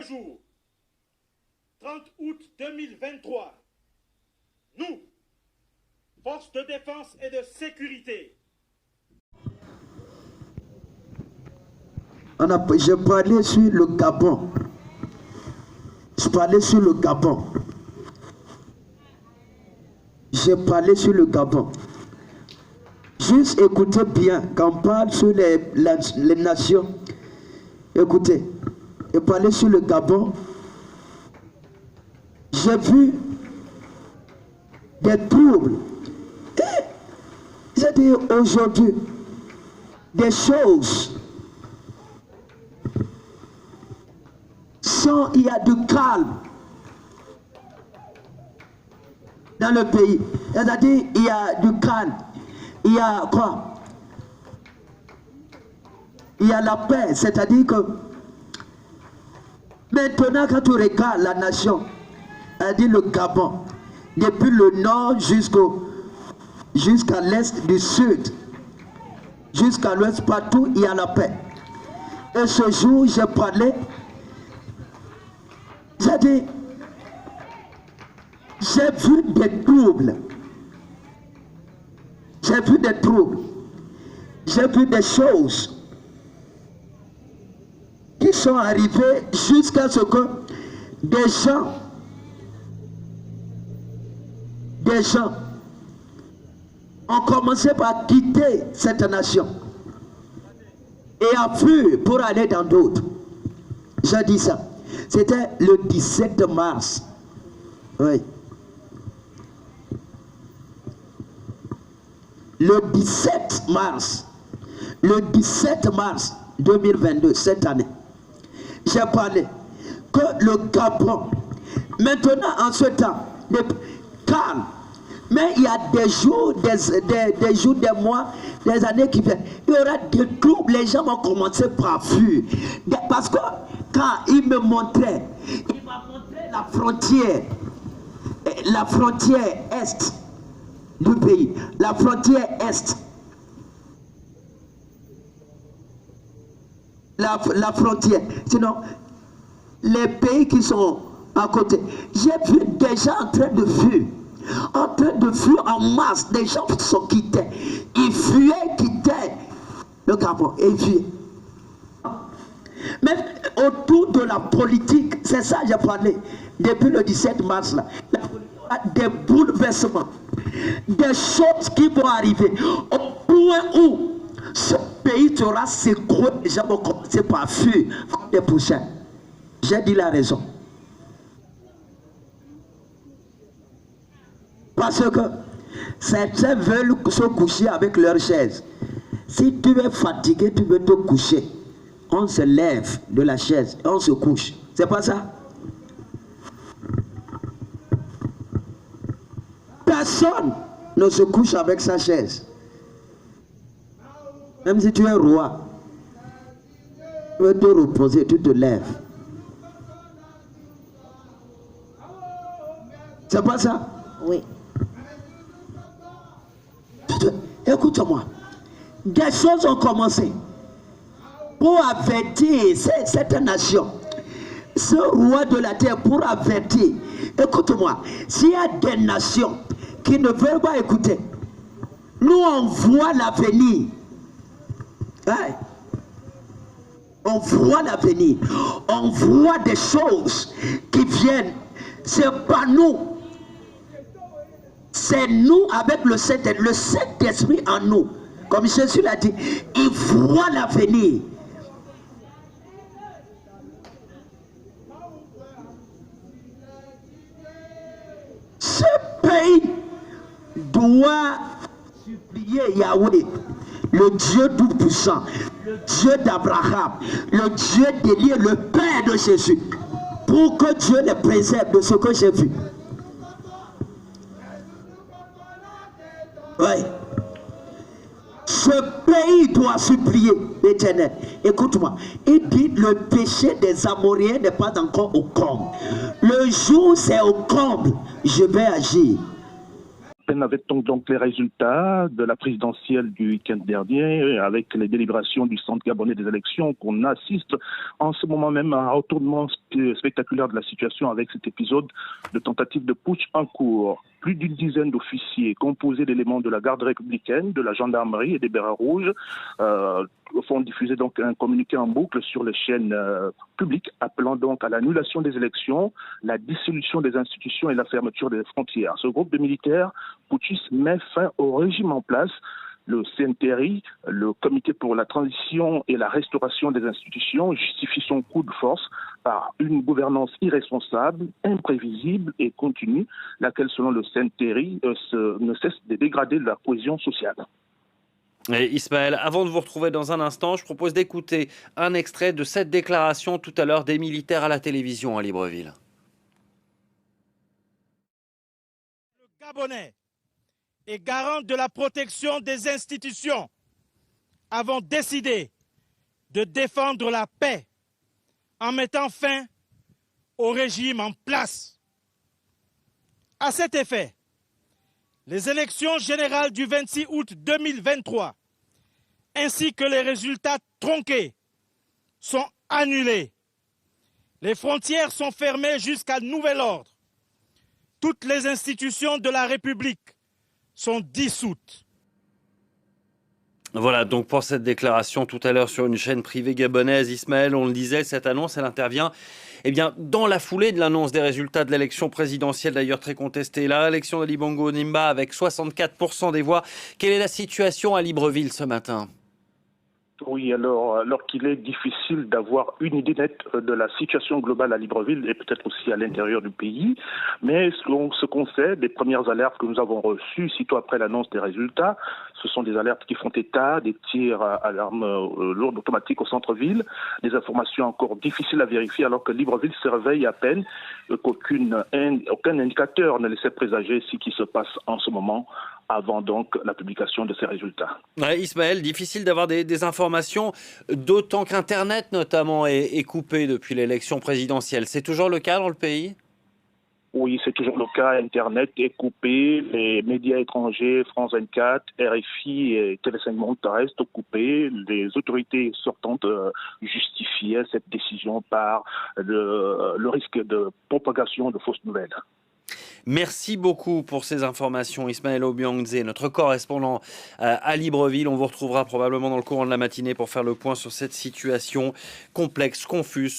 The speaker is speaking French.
jour, 30 août 2023, nous, forces de défense et de sécurité, je parlais sur le Gabon. Je parlais sur le Gabon. J'ai parlé sur le Gabon. Juste écoutez bien, quand on parle sur les nations, écoutez, j'ai parlé sur le Gabon. J'ai vu des troubles. J'ai dit aujourd'hui, des choses. Sans, il y a du calme dans le pays. C'est-à-dire, il y a du calme. Il y a quoi? Il y a la paix. C'est-à-dire que maintenant, quand tu regardes la nation, c'est-à-dire le Gabon, depuis le nord jusqu'à l'est du sud, jusqu'à l'ouest, partout, il y a la paix. Et ce jour, j'ai parlé. J'ai dit, j'ai vu des troubles. J'ai vu des troubles. J'ai vu des choses qui sont arrivées jusqu'à ce que des gens ont commencé par quitter cette nation et à fuir pour aller dans d'autres. J'ai dit ça. C'était le 17 mars. Oui. Le 17 mars. Le 17 mars 2022, cette année. J'ai parlé que le Gabon, maintenant en ce temps, calme. Mais il y a des jours, des jours, des mois, des années qui viennent. Il y aura des troubles. Les gens vont commencer par fuir. Parce que quand il me montrait, il m'a montré la frontière est du pays, la frontière est, la frontière, sinon les pays qui sont à côté. J'ai vu des gens en train de fuir en masse. Des gens sont quittés, ils fuyaient, quittaient le Gabon et ils fuyaient. Mais autour de la politique, c'est ça que j'ai parlé depuis le 17 mars là. Des bouleversements, des choses qui vont arriver au point où ce pays sera secoué. Les gens vont commencer par fuir comme des poussières. J'ai dit la raison. Parce que certains veulent se coucher avec leur chaise. Si tu es fatigué, tu veux te coucher. On se lève de la chaise et on se couche. C'est pas ça? Personne ne se couche avec sa chaise. Même si tu es roi, tu veux te reposer, tu te lèves. C'est pas ça? Oui. Écoute-moi. Des choses ont commencé pour avertir cette nation, ce roi de la terre, pour avertir. Écoute-moi, s'il y a des nations qui ne veulent pas écouter, nous on voit l'avenir. Ouais. On voit l'avenir. On voit des choses qui viennent. C'est pas nous. C'est nous avec le Saint-Esprit en nous. Comme Jésus l'a dit, il voit l'avenir. Ce pays doit supplier Yahweh, le Dieu tout-puissant, le Dieu d'Abraham, le Dieu d'Élie, le Père de Jésus, pour que Dieu les préserve de ce que j'ai vu. Oui. Ce pays doit supplier l'Éternel. Écoute-moi. Il dit le péché des Amoréens n'est pas encore au comble. Le jour c'est au comble. Je vais agir. peine avec donc les résultats de la présidentielle du week-end dernier, avec les délibérations du Centre gabonais des élections, qu'on assiste en ce moment même à un retournement spectaculaire de la situation avec cet épisode de tentative de putsch en cours. Plus d'une dizaine d'officiers composés d'éléments de la garde républicaine, de la gendarmerie et des Bérets rouges font diffuser donc un communiqué en boucle sur les chaînes publiques appelant donc à l'annulation des élections, la dissolution des institutions et la fermeture des frontières. Ce groupe de militaires putschistes met fin au régime en place. Le CNTRI, le Comité pour la transition et la restauration des institutions, justifie son coup de force par une gouvernance irresponsable, imprévisible et continue, laquelle, selon le CNTRI, ne cesse de dégrader la cohésion sociale. Et Ismaël, avant de vous retrouver dans un instant, je propose d'écouter un extrait de cette déclaration tout à l'heure des militaires à la télévision à Libreville. Le Gabonais et garant de la protection des institutions, avons décidé de défendre la paix en mettant fin au régime en place. À cet effet, les élections générales du 26 août 2023 ainsi que les résultats tronqués sont annulés. Les frontières sont fermées jusqu'à nouvel ordre. Toutes les institutions de la République sont dissoutes. Voilà donc pour cette déclaration tout à l'heure sur une chaîne privée gabonaise. Ismaël, on le disait, cette annonce, elle intervient dans la foulée de l'annonce des résultats de l'élection présidentielle, d'ailleurs très contestée. La réélection de Ali Bongo Ondimba avec 64% des voix. Quelle est la situation à Libreville ce matin ? Oui, alors qu'il est difficile d'avoir une idée nette de la situation globale à Libreville et peut-être aussi à l'intérieur du pays, mais ce qu'on sait, des premières alertes que nous avons reçues sitôt après l'annonce des résultats, ce sont des alertes qui font état des tirs à l'arme lourde automatique au centre-ville, des informations encore difficiles à vérifier alors que Libreville se réveille à peine, qu'aucun indicateur ne laissait présager ce qui se passe en ce moment avant donc la publication de ces résultats. Ouais, Ismaël, difficile d'avoir des informations, d'autant qu'Internet notamment est coupé depuis l'élection présidentielle. C'est toujours le cas dans le pays ? Oui, c'est toujours le cas. Internet est coupé. Les médias étrangers, France 24, RFI et TV5 Monde restent coupés. Les autorités sortantes justifiaient cette décision par le risque de propagation de fausses nouvelles. Merci beaucoup pour ces informations, Ismaël Obiangze, notre correspondant à Libreville. On vous retrouvera probablement dans le courant de la matinée pour faire le point sur cette situation complexe, confuse.